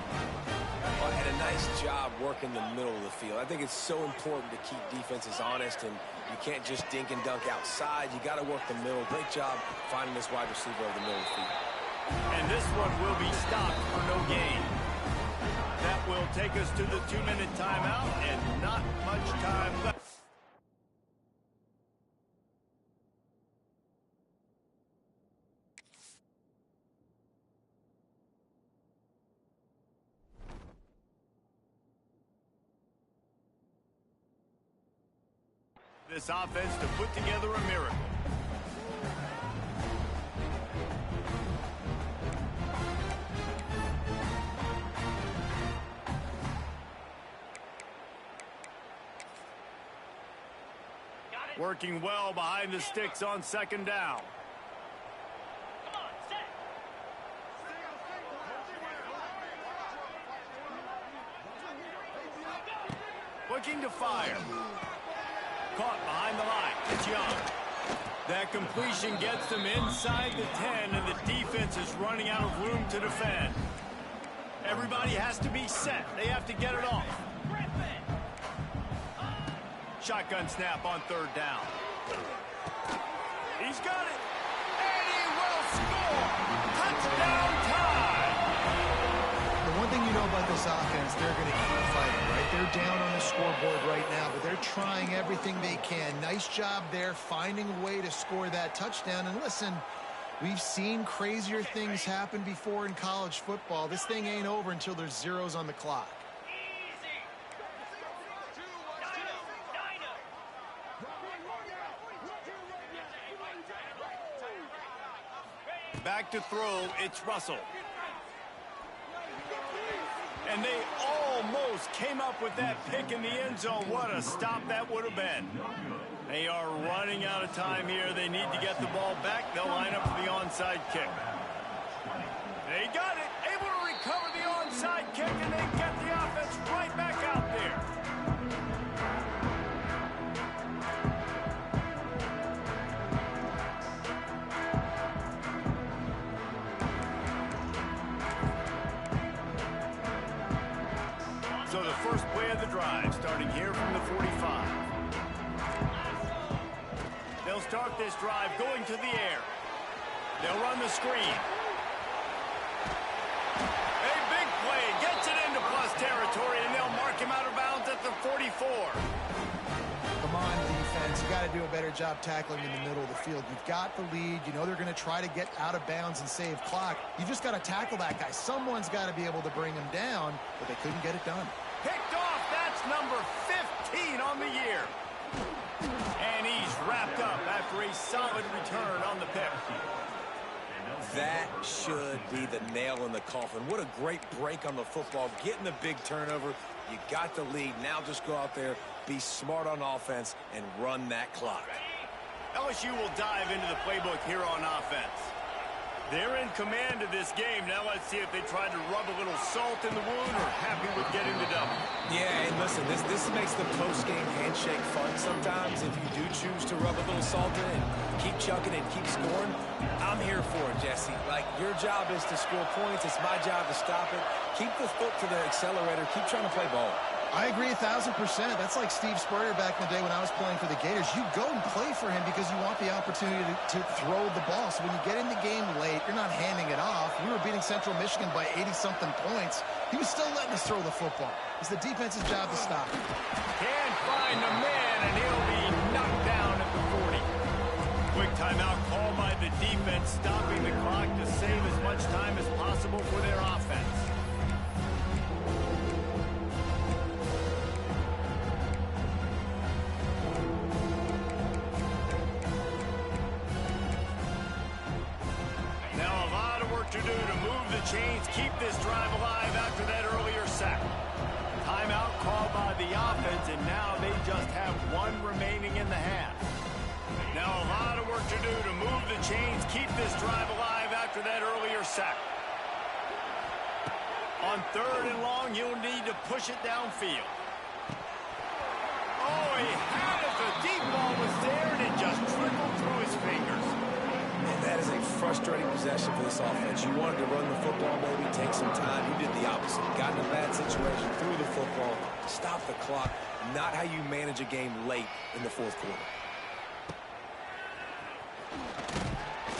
Well, and a nice job working the middle of the field. I think it's so important to keep defenses honest, and you can't just dink and dunk outside. You got to work the middle. Great job finding this wide receiver over the middle of the field. And this one will be stopped for no gain. That will take us to the 2-minute timeout, and not much time left. This offense to put together a miracle. Working well behind the sticks on 2nd down. Looking to fire. Caught behind the line. It's Young. That completion gets them inside the 10, and the defense is running out of room to defend. Everybody has to be set. They have to get it off. Shotgun snap on 3rd down. He's got it. And he will score. Touchdown time. The one thing you know about this offense, they're going to keep fighting, right? They're down on the scoreboard right now, but they're trying everything they can. Nice job there, finding a way to score that touchdown. And listen, we've seen crazier things happen before in college football. This thing ain't over until there's zeros on the clock. Back to throw, it's Russell. And they almost came up with that pick in the end zone. What a stop that would have been. They are running out of time here. They need to get the ball back. They'll line up for the onside kick. They got it. Able to recover the onside kick, and they get the offense right back out there. So the first play of the drive, starting here from the 45. They'll start this drive going to the air. They'll run the screen. A big play, gets it into plus territory, and they'll mark him out of bounds at the 44. Come on, defense. You got to do a better job tackling in the middle of the field. You've got the lead. You know they're going to try to get out of bounds and save clock. You just got to tackle that guy. Someone's got to be able to bring him down, but they couldn't get it done. Picked off. That's number 15 on the year. And he's wrapped up after a solid return on the pick. That should be the nail in the coffin. What a great break on the football. Getting the big turnover. You got the lead. Now just go out there, be smart on offense, and run that clock. LSU will dive into the playbook here on offense. They're in command of this game. Now let's see if they try to rub a little salt in the wound or happy with getting the W. Yeah, and listen, this makes the post-game handshake fun sometimes. If you do choose to rub a little salt in and keep chucking and keep scoring, I'm here for it, Jesse. Like, your job is to score points. It's my job to stop it. Keep the foot to the accelerator. Keep trying to play ball. I agree 1,000%. That's like Steve Spurrier back in the day when I was playing for the Gators. You go and play for him because you want the opportunity to throw the ball. So when you get in the game late, you're not handing it off. We were beating Central Michigan by 80-something points. He was still letting us throw the football. It's the defense's job to stop it. Can't find the man, and he'll be knocked down at the 40. Quick timeout call by the defense, stopping the clock to save as much time as possible for their offense. To do to move the chains, keep this drive alive after that earlier sack. Timeout called by the offense, and now they just have one remaining in the half. Now a lot of work to do to move the chains, keep this drive alive after that earlier sack. On 3rd and long, you'll need to push it downfield. Oh, he had it. The deep ball was there, and it just trickled through his fingers. That is a frustrating possession for this offense. You wanted to run the football, maybe take some time. You did the opposite. Got in a bad situation, threw the football, stopped the clock. Not how you manage a game late in the 4th quarter.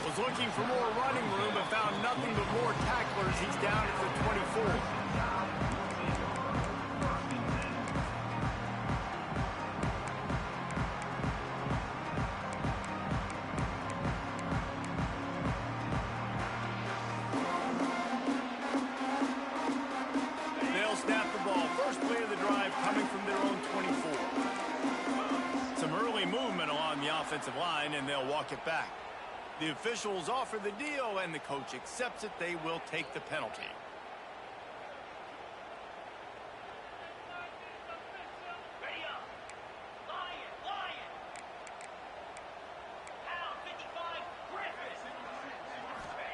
Was looking for more running room, but found nothing but more tacklers. He's down at the 24. Offensive line, and they'll walk it back. The officials offer the deal, and the coach accepts it. They will take the penalty.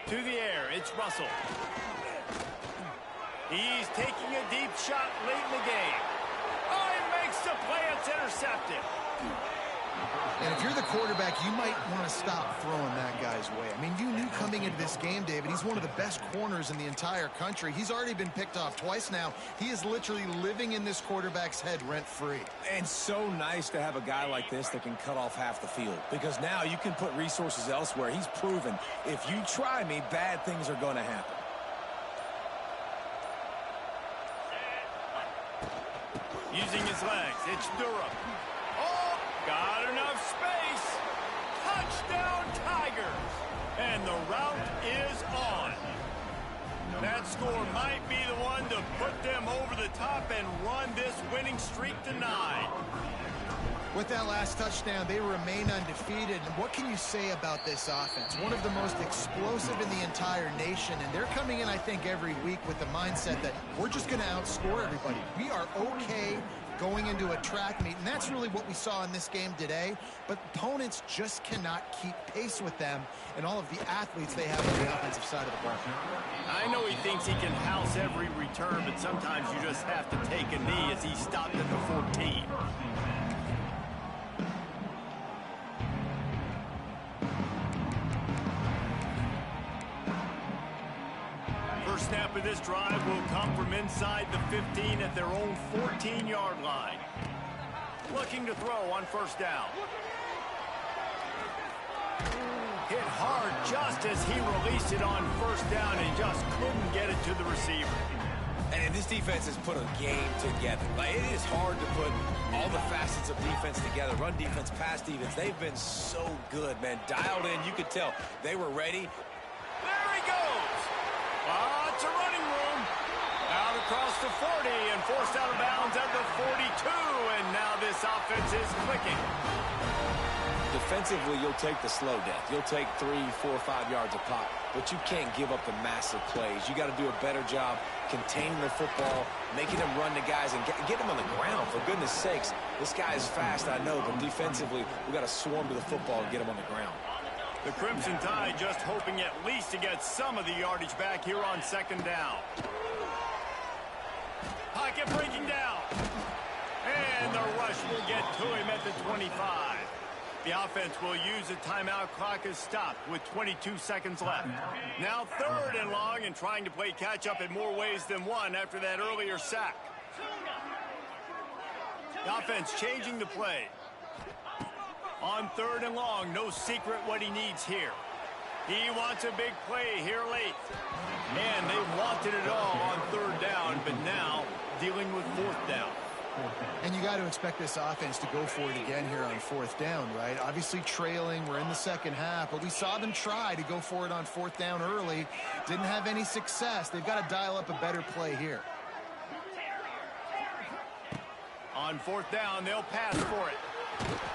To the air, it's Russell. He's taking a deep shot late in the game. Oh, he makes the play. It's intercepted. And if you're the quarterback, you might want to stop throwing that guy's way. I mean, you knew coming into this game, David, he's one of the best corners in the entire country. He's already been picked off twice now. He is literally living in this quarterback's head rent-free. And so nice to have a guy like this that can cut off half the field, because now you can put resources elsewhere. He's proven if you try me, bad things are going to happen. Using his legs, it's Durham. Oh, got enough space. Touchdown, Tigers. And the route is on. That score might be the one to put them over the top and run this winning streak to 9. With that last touchdown, they remain undefeated. And what can you say about this offense? One of the most explosive in the entire nation. And they're coming in, I think, every week with the mindset that we're just going to outscore everybody. We are okay going into a track meet. And that's really what we saw in this game today. But opponents just cannot keep pace with them and all of the athletes they have on the offensive side of the ball. I know he thinks he can house every return, but sometimes you just have to take a knee as he stopped at the 14. First snap of this drive will come from inside the 15 at their own 14-yard line. Looking to throw on first down. Hit hard just as he released it on first down and just couldn't get it to the receiver. And this defense has put a game together. Like, it is hard to put all the facets of defense together. Run defense, pass defense. They've been so good, man. Dialed in. You could tell they were ready. There he goes. Lots of running room. Out across the 40 and forced out of bounds at the 42. And now this offense is clicking. Defensively, you'll take the slow death. You'll take 3, 4, 5 yards a pop, but you can't give up the massive plays. You got to do a better job containing the football, making them run to guys, and get them on the ground, for goodness sakes. This guy is fast, I know, but defensively, we got to swarm to the football and get him on the ground. The Crimson Tide just hoping at least to get some of the yardage back here on second down. Pocket breaking down. And the rush will get to him at the 25. The offense will use the timeout. Clock is stopped with 22 seconds left. Now 3rd and long, and trying to play catch-up in more ways than one after that earlier sack. The offense changing the play. On 3rd and long, no secret what he needs here. He wants a big play here late. And they wanted it all on 3rd down, but now dealing with 4th down. And you got to expect this offense to go for it again here on 4th down, right? Obviously trailing, we're in the second half, but we saw them try to go for it on 4th down early. Didn't have any success. They've got to dial up a better play here. On 4th down, they'll pass for it.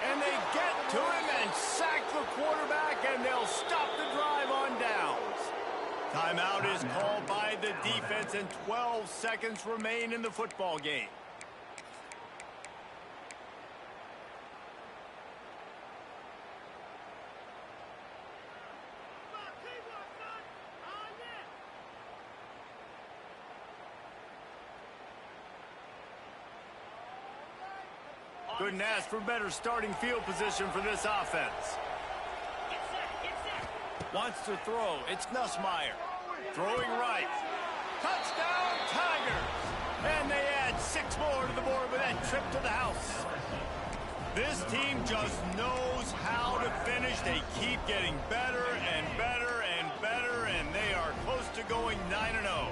And they get to him and sack the quarterback, and they'll stop the drive on downs. Timeout is called by the defense, and 12 seconds remain in the football game. Couldn't ask for better starting field position for this offense. Wants to throw. It's Nussmeier. Throwing right. Touchdown, Tigers! And they add 6 more to the board with that trip to the house. This team just knows how to finish. They keep getting better and better and better, and they are close to going 9-0.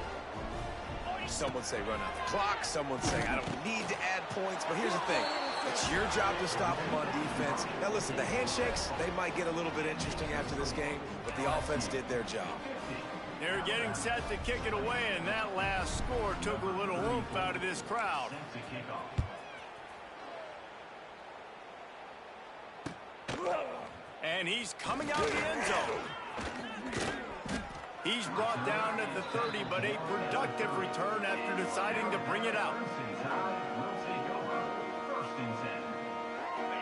Some would say run out the clock. Some would say I don't need to add points. But here's the thing. It's your job to stop them on defense. Now, listen, the handshakes, they might get a little bit interesting after this game, but the offense did their job. They're getting set to kick it away, and that last score took a little oomph out of this crowd. And he's coming out of the end zone. He's brought down at the 30, but a productive return after deciding to bring it out.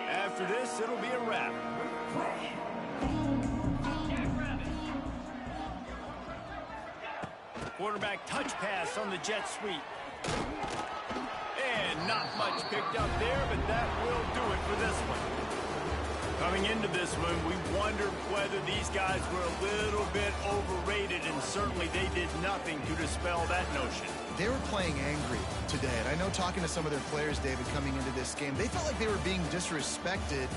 After this, it'll be a wrap. Quarterback touch pass on the jet sweep. And not much picked up there, but that will do it for this one. Coming into this one, we wondered whether these guys were a little bit overrated, and certainly they did nothing to dispel that notion. They were playing angry today, and I know talking to some of their players, David, coming into this game, they felt like they were being disrespected.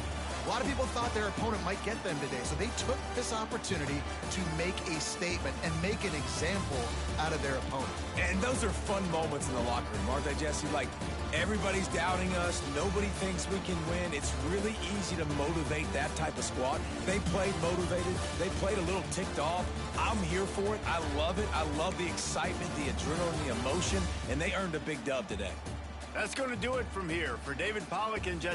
A lot of people thought their opponent might get them today, so they took this opportunity to make a statement and make an example out of their opponent. And those are fun moments in the locker room, aren't they, Jesse? Like, everybody's doubting us. Nobody thinks we can win. It's really easy to motivate that type of squad. They played motivated. They played a little ticked off. I'm here for it. I love it. I love the excitement, the adrenaline, the emotion, and they earned a big dub today. That's going to do it from here. For David Pollack and Jesse